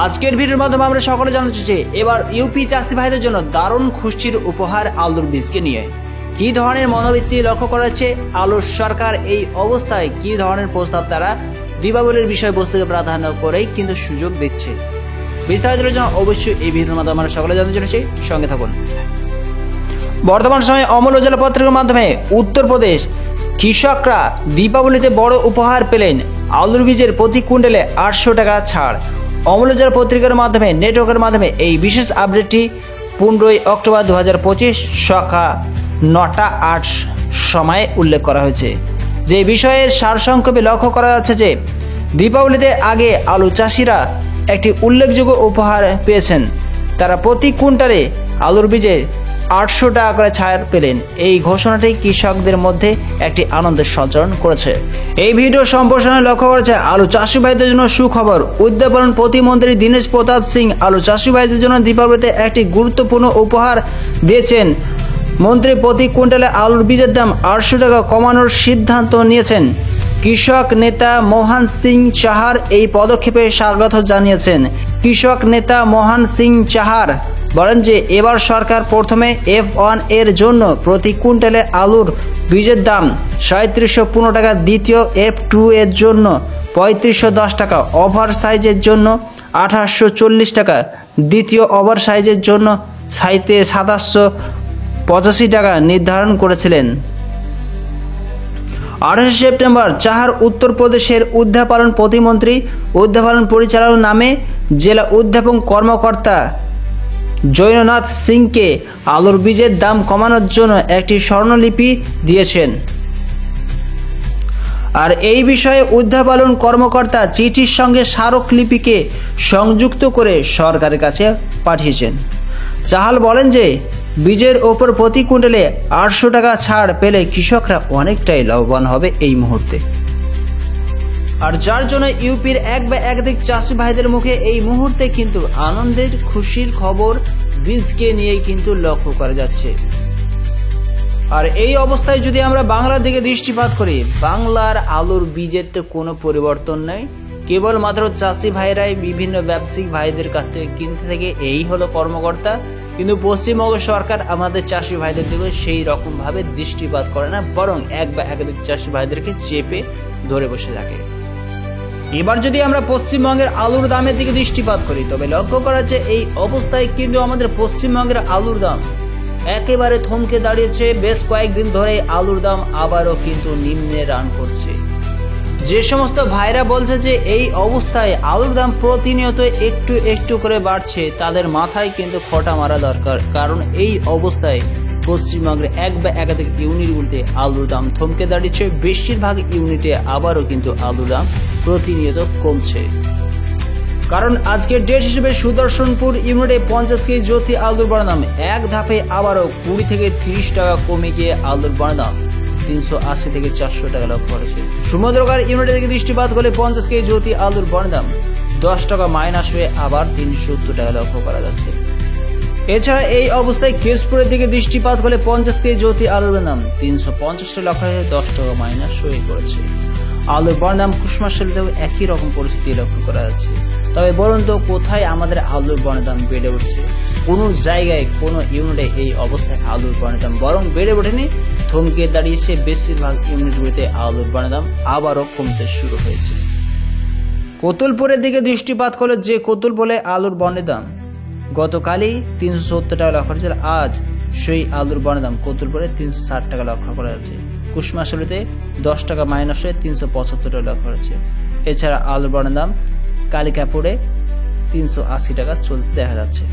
আজকের ভিডিওর মাধ্যমে আমরা সকলে জানতে চাইছি এবার ইউপি চাষি ভাইদের জন্য দারুণ খুশির উপহার আলুর বীজকে নিয়ে কি ধরনের মনোবৃত্তি লক্ষ্য করা যাচ্ছে আলুর সরকার এই অবস্থায় কি ধরনের প্রস্তাব তারা দীপাবলির বিষয়বস্তুকে প্রাধান্য করেই কিন্তু সুযোগ দিচ্ছে। বিস্তারিতের জন্য অবশ্যই এই ভিডিওর মাধ্যমে আমরা সকলে জানতে চলেছি, সঙ্গে থাকুন। বর্তমান সময়ে অমল উজালা পত্রিকার মাধ্যমে উত্তরপ্রদেশ কৃষকরা দীপাবলিতে বড় উপহার পেলেন, আলুর বীজের প্রতি কুইন্টালে 800 টাকা ছাড়। অমল উজালা পত্রিকার মাধ্যমে নেটওয়ার্কের মাধ্যমে এই বিশেষ আপডেটটি 15 অক্টোবর 2025 সকাল 9:08 সময়ে উল্লেখ করা হয়েছে। যে বিষয়ের সারসংক্ষেপে লক্ষ্য করা যাচ্ছে যে দীপাবলিতে আগে আলু চাষিরা একটি উল্লেখযোগ্য উপহার পেয়েছেন। তারা প্রতি কুইন্টালে আলুর বীজে 800 টাকা করে ছাড় পেলেন। এই ঘোষণাটি কৃষকদের মধ্যে একটি আনন্দের সঞ্চারণ করেছে। এই ভিডিও সম্প্রসারণে লক্ষ্য করেছে আলু চাষি ভাইদের জন্য সুখবর। উদ্যাপন প্রতিমন্ত্রী দীনেশ প্রতাপ সিং আলু চাষি ভাইদের জন্য দীপাবলিতে একটি গুরুত্বপূর্ণ উপহার দিয়েছেন। মন্ত্রী প্রতি কুইন্টালে আলুর বীজের দাম 800 টাকা কমানোর সিদ্ধান্ত নিয়েছেন। কৃষক নেতা মোহন সিং চাহার এই পদক্ষেপে স্বাগত জানিয়েছেন। কৃষক নেতা মোহন সিং চাহার বলেন যে এবার সরকার প্রথমে F1 এর জন্য প্রতি কুইন্টালে আলুর বীজের দাম 3715 টাকা, দ্বিতীয় F2 এর জন্য 3510 টাকা, ওভার সাইজের জন্য 2840 টাকা, দ্বিতীয় ওভার সাইজের জন্য 2785 টাকা নির্ধারণ করেছিলেন। 28 সেপ্টেম্বর চাহার উত্তরপ্রদেশের উদ্যাপালন প্রতিমন্ত্রী উদ্যাপালন পরিচালক নামে জেলা উদ্যাপন কর্মকর্তা জৈননাথ সিংকে আলুর বীজের দাম কমানোর জন্য একটি স্বর্ণলিপি দিয়েছেন। আর এই বিষয়ে উদ্যাপালন কর্মকর্তা চিঠির সঙ্গে স্মারকলিপিকে সংযুক্ত করে সরকারের কাছে পাঠিয়েছেন। চাহাল বলেন যে বীজের ওপর প্রতি কুইন্টালে 800 টাকা ছাড় পেলে কৃষকরা অনেকটাই লাভবান হবে এই মুহূর্তে। আর যার জন্য ইউপির এক বা একাধিক চাষি ভাইদের মুখে এই মুহূর্তে কিন্তু আনন্দের খুশির খবর বীজকে নিয়ে কিন্তু লক্ষ্য করা যাচ্ছে। আর এই অবস্থায় যদি আমরা বাংলার দিকে দৃষ্টিপাত করি, বাংলার আলুর বীজের তো কোনো পরিবর্তন নেই, কেবলমাত্র চাষি ভাইরাই বিভিন্ন ব্যবসায়িক ভাইদের কাছ থেকে কিনতে থেকে এই হলো কর্মকর্তা। কিন্তু পশ্চিমবঙ্গ সরকার আমাদের চাষি ভাইদের দিকে সেই রকম ভাবে দৃষ্টিপাত করে না, বরং এক বা একাধিক চাষি ভাইদেরকে চেপে ধরে বসে থাকে। এবার যদি আমরা পশ্চিমবঙ্গের আলুর দামের দিকে দৃষ্টিপাত করি তবে লক্ষ্য করা যাচ্ছে এই অবস্থায় কিন্তু আমাদের পশ্চিমবঙ্গের আলুর দাম একেবারে থমকে দাঁড়িয়েছে। বেশ কয়েকদিন ধরে আলুর দাম আবারও কিন্তু নিম্নে রান করছে। যে সমস্ত ভাইরা বলছে যে এই অবস্থায় আলুর দাম প্রতিনিয়ত একটু একটু করে বাড়ছে, তাদের মাথায় কিন্তু খোঁটা মারা দরকার। কারণ এই অবস্থায় পশ্চিমবঙ্গের এক বা একাধিক ইউনিটগুলিতে আলুর দাম থমকে দাঁড়িয়েছে। বেশিরভাগ ইউনিটে আবারও কিন্তু আলুর দাম প্রতিনিয়ত কমছে। কারণ আজকের ডেট হিসেবে সুদর্শনপুর ইউনিটে 50 কেজি জ্যোতি আলুর বড় দাম এক ধাপে আবারও 20 থেকে 30 টাকা কমে গিয়ে আলুর বড় দাম 380 থেকে 400 টাকা লক্ষ্য করেছে। সমুদ্রকার ইউনিটের দিকে দৃষ্টিপাত করলে 50 কেজি জ্যোতি আলুর বড় দাম 10 টাকা মাইনাস হয়ে আবার 370 টাকা লক্ষ্য করা যাচ্ছে। এছাড়া এই অবস্থায় কেশপুরের দিকে দৃষ্টিপাত করলে 50 কেজি জ্যোতি আলুর দাম 350 টাকা লক্ষ্য হয়ে 10 টাকা মাইনাস হয়ে পড়েছে। আলুর বড় দাম কুসমাশালীতেও একই রকম পরিস্থিতি লক্ষ্য করা যাচ্ছে। তবে বলুন তো কোথায় আমাদের আলুর বড় দাম বেড়ে উঠছে? কোনো জায়গায় কোনো ইউনিটে এই অবস্থায় আলুর বড় দাম বরং বেড়ে ওঠেনি, থমকে দাঁড়িয়েছে। বেশিরভাগ ইউনিটগুলিতে আলুর বড় দাম আবারও কমতে শুরু হয়েছে। কতুলপুরের দিকে দৃষ্টিপাত করলে যে কতুলপুরে আলুর বড় দাম গতকালই 370 টাকা লক্ষ্য করেছিল, আজ সেই আলুর বড় দাম কতুলপুরে 360 টাকা লক্ষ্য করা যাচ্ছে। কুসমাশালীতে 10 টাকা মাইনাস হয়ে 375 টাকা লক্ষ্য করেছে। এছাড়া আলুর বড় দাম কালিকাপুরে 380 টাকা চলতে দেখা যাচ্ছে।